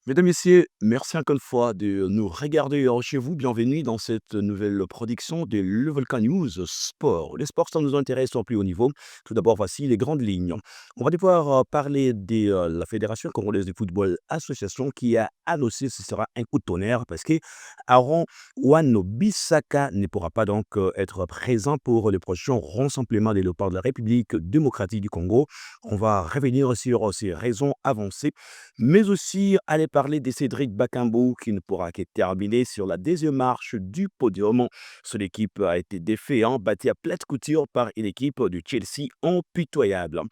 Mesdames, Messieurs, merci encore une fois de nous regarder chez vous. Bienvenue dans cette nouvelle production de Le Volcan News Sport. Les sports, ça nous intéresse au plus haut niveau. Tout d'abord, voici les grandes lignes. On va devoir parler de la Fédération congolaise de football association qui a annoncé ce sera un coup de tonnerre parce que Aaron Wano Bissaka ne pourra pas donc être présent pour le prochain rassemblement des léopards de la République démocratique du Congo. On va revenir sur ces raisons avancées mais aussi aller parler de Cédric Bakambu qui ne pourra que terminer sur la deuxième marche du podium. Son équipe a été défaite, battue à plate couture par une équipe du Chelsea impitoyable.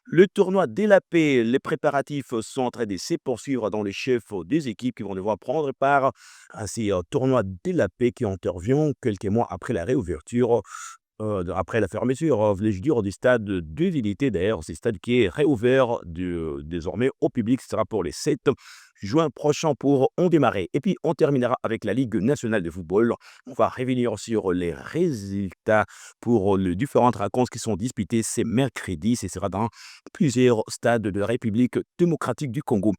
Le tournoi dès la paix, les préparatifs sont en train de se poursuivre dans les chefs des équipes qui vont devoir prendre part à ces tournois dès la paix qui intervient quelques mois après la réouverture après la fermeture, voulais-je dire, du stade de Dignité. D'ailleurs, c'est le stade qui est réouvert désormais au public. Ce sera pour les 7 juin prochain pour en démarrer. Et puis, on terminera avec la Ligue nationale de football. On va revenir sur les résultats pour les différentes rencontres qui sont disputées. C'est mercredi. Ce sera dans plusieurs stades de la République démocratique du Congo.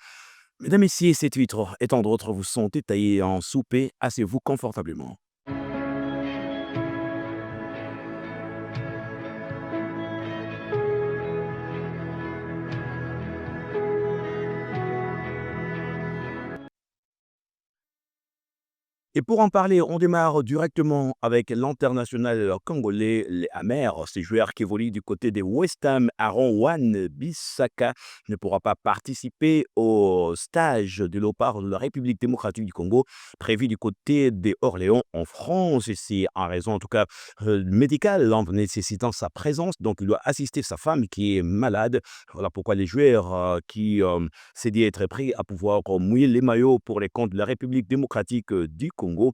Mesdames, Messieurs, ces titres et tant d'autres vous sont détaillés en souper. Asseyez-vous confortablement. Et pour en parler, on démarre directement avec l'international congolais, les Amers. Ce joueur qui évolue du côté de West Ham, Aaron Wan Bissaka, ne pourra pas participer au stage de l'OPAR de la République démocratique du Congo, prévu du côté des Orléans en France. Et c'est en raison, en tout cas, médicale, en nécessitant sa présence. Donc, il doit assister sa femme qui est malade. Voilà pourquoi les joueurs qui s'est dit être prêt à pouvoir mouiller les maillots pour les comptes de la République démocratique du Congo,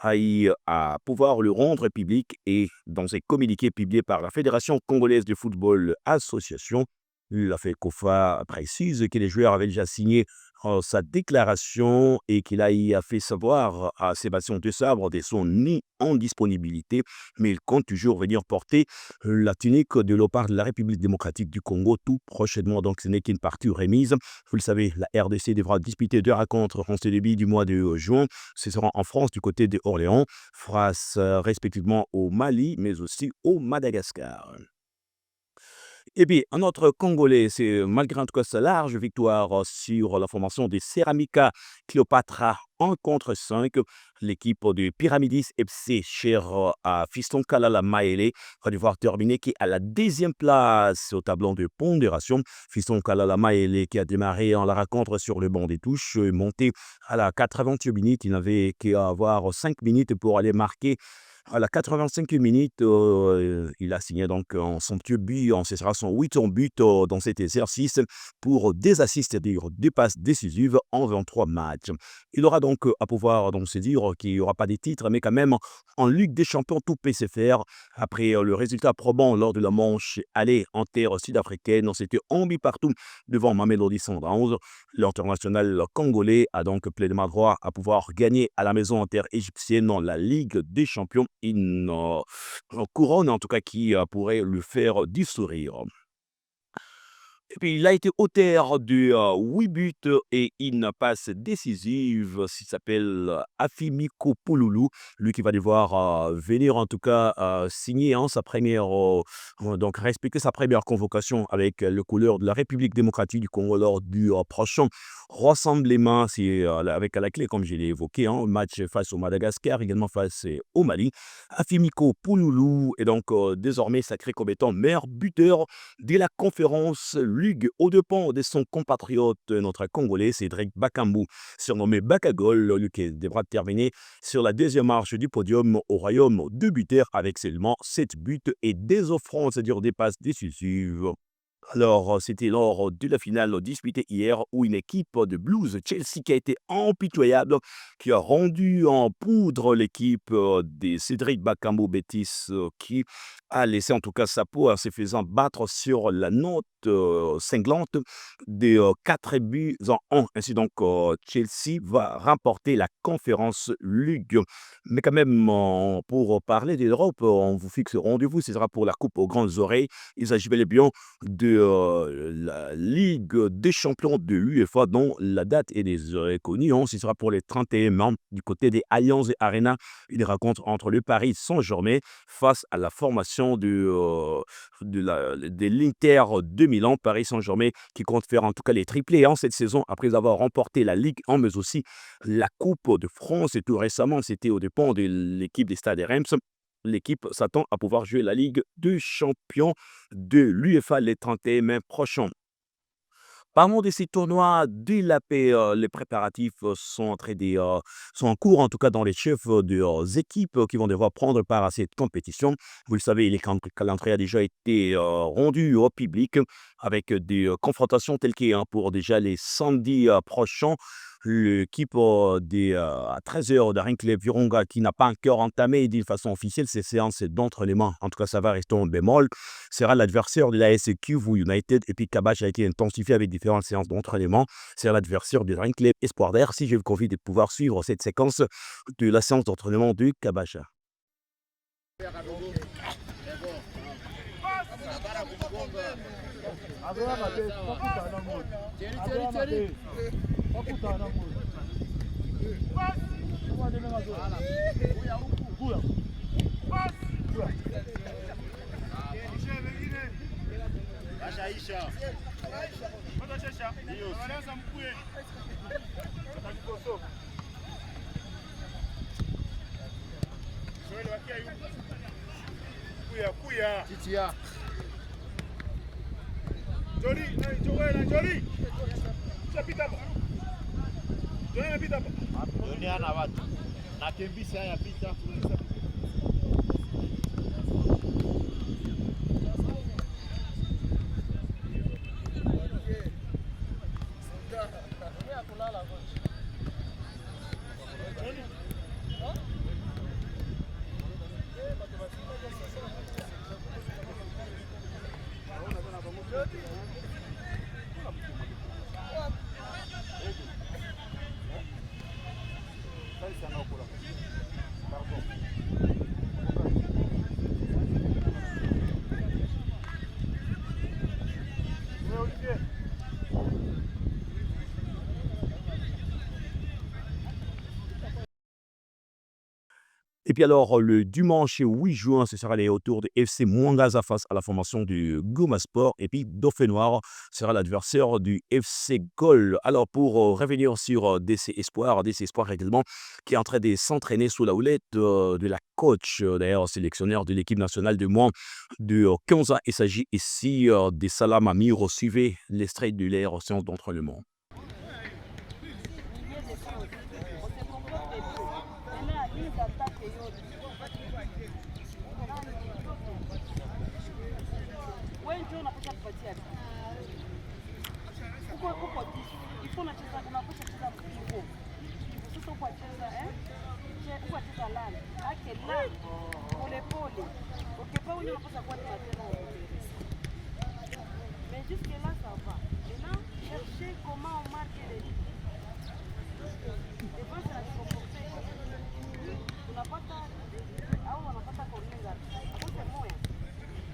à pouvoir le rendre public et dans un communiqué publié par la Fédération congolaise de football association, la FECOFA précise que les joueurs avaient déjà signé sa déclaration et qu'il a fait savoir à Sébastien Desabre de son indisponibilité, mais il compte toujours venir porter la tunique de léopard de la République démocratique du Congo tout prochainement. Donc, ce n'est qu'une partie remise. Vous le savez, la RDC devra disputer 2 rencontres en ce début du mois de juin. Ce sera en France du côté de Orléans, face respectivement au Mali, mais aussi au Madagascar. Et puis, un autre Congolais, c'est malgré en tout cas sa large victoire sur la formation des Ceramica Cléopatra 1 contre 5, l'équipe de Pyramidis FC, chère à Fiston Kalala Maele, va devoir terminer qui est à la deuxième place au tableau de pondération. Fiston Kalala Maele qui a démarré en la rencontre sur le banc des touches, monté à la 88 minutes, il n'avait qu'à avoir 5 minutes pour aller marquer à la 85e minute, il a signé donc un somptueux but, ce sera son 8e but dans cet exercice pour des assists, c'est-à-dire des passes décisives en 23 matchs. Il aura donc à pouvoir donc se dire qu'il n'y aura pas de titres, mais quand même en Ligue des Champions, tout peut se faire. Après le résultat probant lors de la manche aller en terre sud-africaine, on s'était en partout devant Mamelodi Sundowns. L'international congolais a donc pleinement droit à pouvoir gagner à la maison en terre égyptienne dans la Ligue des Champions. Une couronne en tout cas qui pourrait le faire du sourire. Et puis, il a été auteur de 8 buts et une passe décisive. Il s'appelle Afimiko Pouloulou. Lui qui va devoir venir en tout cas signer sa première, donc respecter sa première convocation avec le couleur de la République démocratique du Congo lors du prochain rassemblement. C'est avec à la clé, comme je l'ai évoqué, match face au Madagascar, également face au Mali. Afimiko Pouloulou est donc désormais sacré comme étant meilleur buteur de la conférence Ligue aux dépens de son compatriote, notre Congolais Cédric Bakambu, surnommé Bakagol, lui qui devra terminer sur la deuxième marche du podium au royaume de buteur avec seulement 7 buts et des offrandes, c'est-à-dire des passes décisives. Alors, c'était lors de la finale disputée hier où une équipe de Blues Chelsea qui a été impitoyable, qui a rendu en poudre l'équipe des Cédric Bakambu Betis qui a laissé en tout cas sa peau en se faisant battre sur la note cinglante des 4 buts en 1. Ainsi donc, Chelsea va remporter la Conférence Ligue. Mais quand même, pour parler d'Europe, on vous fixe rendez-vous, ce sera pour la Coupe aux grandes oreilles. Il s'agit bel et bien de la Ligue des champions de l'UEFA dont la date est désormais connue, hein. Ce sera pour les 31 membres du côté des Allianz Arena. Une rencontre entre le Paris Saint-Germain face à la formation de l'Inter de Milan. Paris Saint-Germain qui compte faire en tout cas les triplés en cette saison après avoir remporté la Ligue 1 mais aussi la Coupe de France. Et tout récemment, c'était aux dépens de l'équipe des Stades Reims. L'équipe s'attend à pouvoir jouer la Ligue des champions de l'UEFA les 31 mai prochains. Parlons de ces tournois de la paix. Les préparatifs sont en cours, en tout cas dans les chefs des équipes qui vont devoir prendre part à cette compétition. Vous le savez, le calendrier a déjà été rendu au public avec des confrontations telles que pour déjà les samedis prochains. L'équipe à 13h de Club Virunga qui n'a pas encore entamé d'une façon officielle ses séances d'entraînement, en tout cas ça va rester en bémol, sera l'adversaire de la SC Kivu United. Et puis Kabach a été intensifié avec différentes séances d'entraînement. C'est l'adversaire du Club Espoir d'Air. Si je vous convie de pouvoir suivre cette séquence de la séance d'entraînement du Kabach. Et puis alors, le dimanche 8 juin, ce sera les retours de FC Mwangaza face à la formation du Goma Sport. Et puis Dauphin Noir sera l'adversaire du FC Gol. Alors pour revenir sur DC Espoir également, qui est en train de s'entraîner sous la houlette de la coach, d'ailleurs sélectionneur de l'équipe nationale de moins de 15 ans. Il s'agit ici de Salam Amir. Suivez l'extrait de leur séance d'entraînement. Mais jusque-là, ça va. Maintenant, chercher comment on marque les buts. Défense inajipopokea. Unapata au wanapata corner. Hapo moja.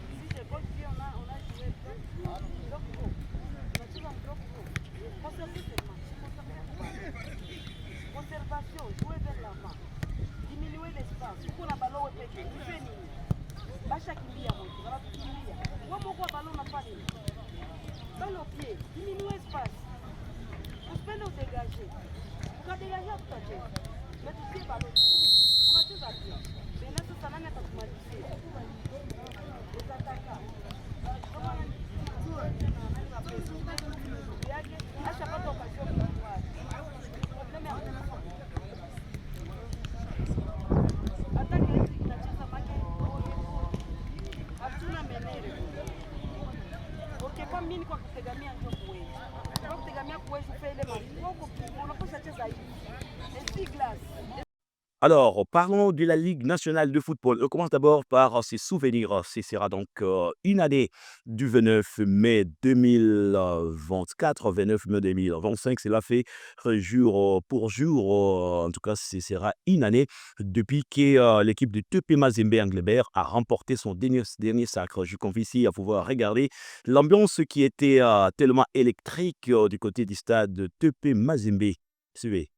Sisi kwa hiyo unajiweka. Drop go. Unacheza drop go. Conservation, jouer vers l'avant. Diminuer l'espace. Uko na ballon peke. Ufe nini? Basha kimbia moto. Wanakimbia. Wao kwa ballon unafanya nini? Balle au pied. Diminuer l'espace. Usipende udegager. Ukadegager tutacheza. Mais tu sais ballon. Unacheza pia. Tena sasa nani atakumalizia? Utataka. Kama yake ashapata occasion kwa problème ya attaque inacheza make hatuna menere. Okay, kwa mimi kwa kutegemea ndio kuweza. Kwa kutegemea kuweza ufanye ile mambo unakosa cheza hivi. C'est glace. Alors, parlons de la Ligue nationale de football. On commence d'abord par ses souvenirs. Ce sera donc une année du 29 mai 2024, 29 mai 2025. Cela fait jour pour jour. En tout cas, ce sera une année depuis que l'équipe de TP Mazembe Anglebert a remporté son dernier sacre. Je confie ici à pouvoir regarder l'ambiance qui était tellement électrique du côté du stade de TP Mazembe. Suivez.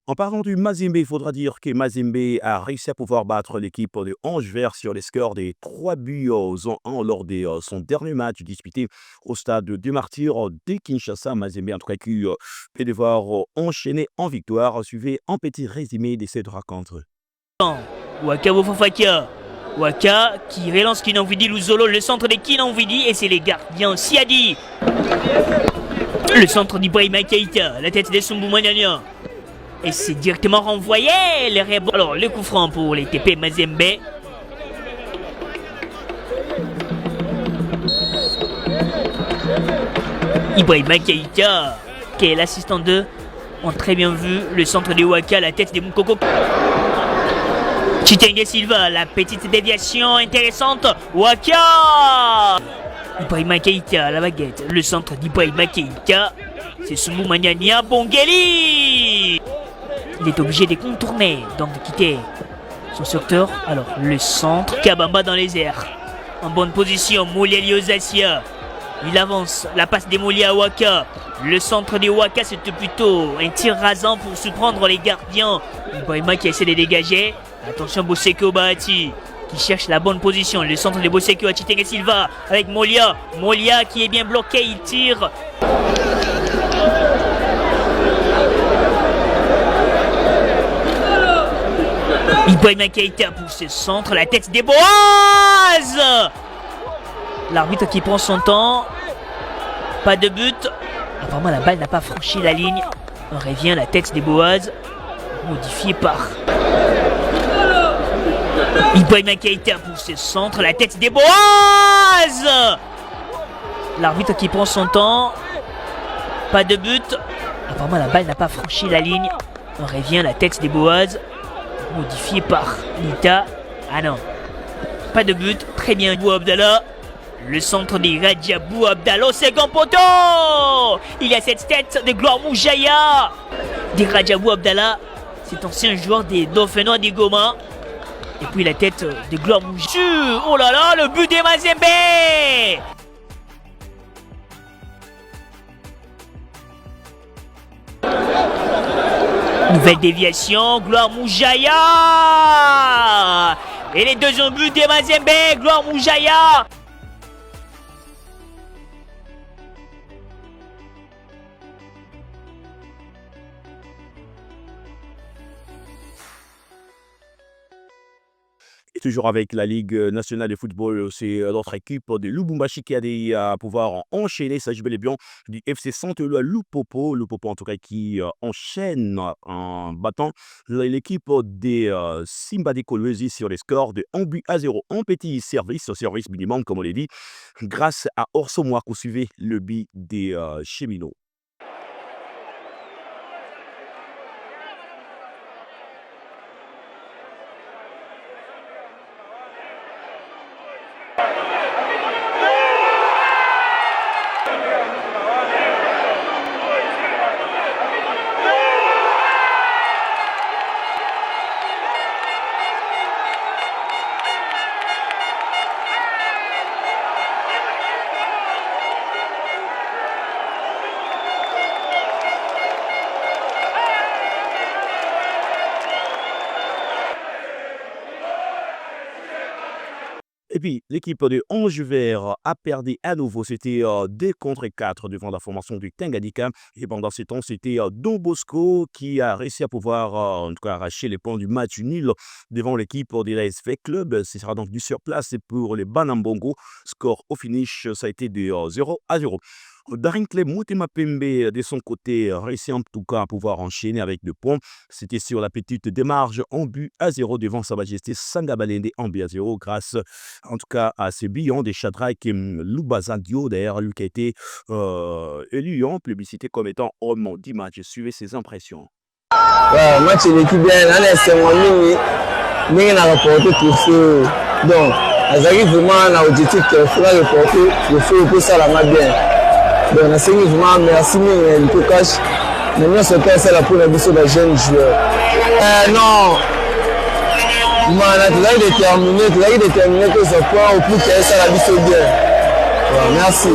En parlant du Mazembe, il faudra dire que Mazembe a réussi à pouvoir battre l'équipe de Ange Vert sur les scores des 3 buts aux 1 lors de son dernier match disputé au stade de Martyrs de Kinshasa. Mazembe, en tout cas, qui peut devoir enchaîner en victoire. Suivez un petit résumé de cette rencontre. Waka Wofofaka. Waka qui relance Kinanvidi Luzolo, le centre de Kinanvidi, et c'est les gardiens Siadi. Le centre d'Ibrahima Keïta, la tête des Sumbu Manania. Et c'est directement renvoyé. Alors, le coup franc pour les TP Mazembe. Ibrahima Keïta, qui est l'assistant d'eux, ont très bien vu le centre de Waka, la tête des Moukoko. Chitenge Silva, la petite déviation intéressante. Waka! Ibrahima Keïta, la baguette. Le centre d'Ibrahima Keïta, c'est Sumbu Manania Bongeli. Il est obligé de contourner, donc de quitter son secteur. Alors, le centre, Kabamba dans les airs. En bonne position, Moulia Liozasia. Il avance, la passe des Moulia à Waka. Le centre des Waka, c'était plutôt un tir rasant pour surprendre les gardiens. Ibrahima qui essaie de dégager. Attention, Boseko Bahati qui cherche la bonne position. Le centre de Boseko à Chitenge Silva avec Molia. Molia qui est bien bloqué, il tire. Ibrahima Keïta pour ce centre, la tête des Boaz. L'arbitre qui prend son temps. Pas de but. Apparemment la balle n'a pas franchi la ligne. On revient, la tête des Boaz, modifiée par Ibrahima Keïta pour ce centre, la tête des Boaz. L'arbitre qui prend son temps. Pas de but. Apparemment la balle n'a pas franchi la ligne. On revient, la tête des Boaz, modifié par Nita. Ah non, pas de but. Très bien, Bou Abdallah. Le centre des Radjabou Abdallah au second poteau. Il y a cette tête de Gloire Moujaya. Des Radjabou Abdallah, cet ancien joueur des Dauphinois des Goma. Et puis la tête de Gloire Moujaya. Oh là là, le but des Mazembe. Nouvelle déviation, Gloire Moujaya. Et les deuxièmes buts des Mazembe, Gloire Moujaya. Et toujours avec la Ligue nationale de football, c'est notre équipe de Lubumbashi qui a des pouvoir enchaîner. Il s'agit bel et bien du FC Saint-Éloi Lupopo. Lupopo, en tout cas, qui enchaîne en battant l'équipe des Simba de Kolwezi sur les scores de 1-0. Un petit service minimum, comme on l'a dit, grâce à Orso Mouakou. Suivez le but des cheminots. Et puis, l'équipe de Ange Vert a perdu à nouveau. C'était 2 contre 4 devant la formation du Tanganyika. Et pendant ce temps, c'était Don Bosco qui a réussi à pouvoir, en tout cas, arracher les points du match nul devant l'équipe de l'ASV Club. Ce sera donc du surplace pour les Banambongo. Score au finish, ça a été de 0-0. Darinkley Moutima Pembe, de son côté, réussit en tout cas à pouvoir enchaîner avec 2 points. C'était sur la petite démarche en but à 0 devant Sa Majesté Sangabalende en but à 0 grâce en tout cas à ces billons des Shadrach Lubazadio, d'ailleurs, lui qui a été élu en publicité comme étant homme du match. Suivez ses impressions. Ouais, match de l'équipe bien, on est c'est mon ligne, mais on a rapporté tout ça. Donc, Azari vraiment un objectif qu'il faut reporter, il faut que ça la m'a bien. Donc, on a essayé vraiment merci mais le cash. Maintenant, c'est pas ça la pour la mission des jeunes joueurs. Non, on a déterminé que ce point au plus que ça la mission bien. Ouais, merci.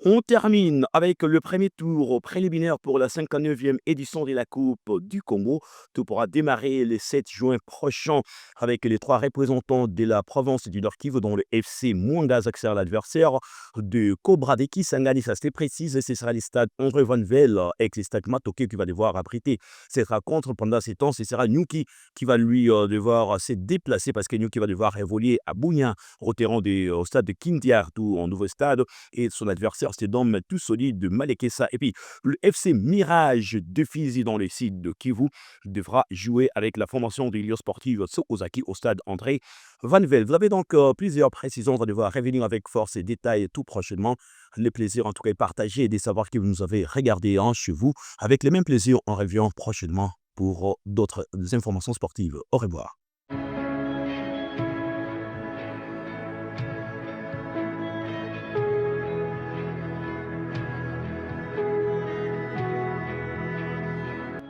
On termine avec le premier tour préliminaire pour la 59e édition de la Coupe du Congo. Tout pourra démarrer le 7 juin prochain avec les 3 représentants de la province du Nord Kivu, dont le FC Mwanga sera l'adversaire de Cobra de Kisangani. Ça c'est précis, ce sera le stade André Van Vel avec le stade Matoke qui va devoir abriter cette rencontre. Pendant ces temps, ce sera Nyuki qui va lui devoir se déplacer parce que Nyuki va devoir évoluer à Bunia au stade de Kindiar, tout en nouveau stade, et son adversaire c'est d'homme tout solide de Malekesa. Et puis, le FC Mirage de Fizi dans le site de Kivu devra jouer avec la formation de l'Union sportive Sokozaki au stade André Van Vel. Vous avez donc plusieurs précisions. On va devoir revenir avec force et détails tout prochainement. Le plaisir en tout cas est partagé et de savoir que vous nous avez regardé chez vous. Avec le même plaisir, on revient prochainement pour d'autres informations sportives. Au revoir.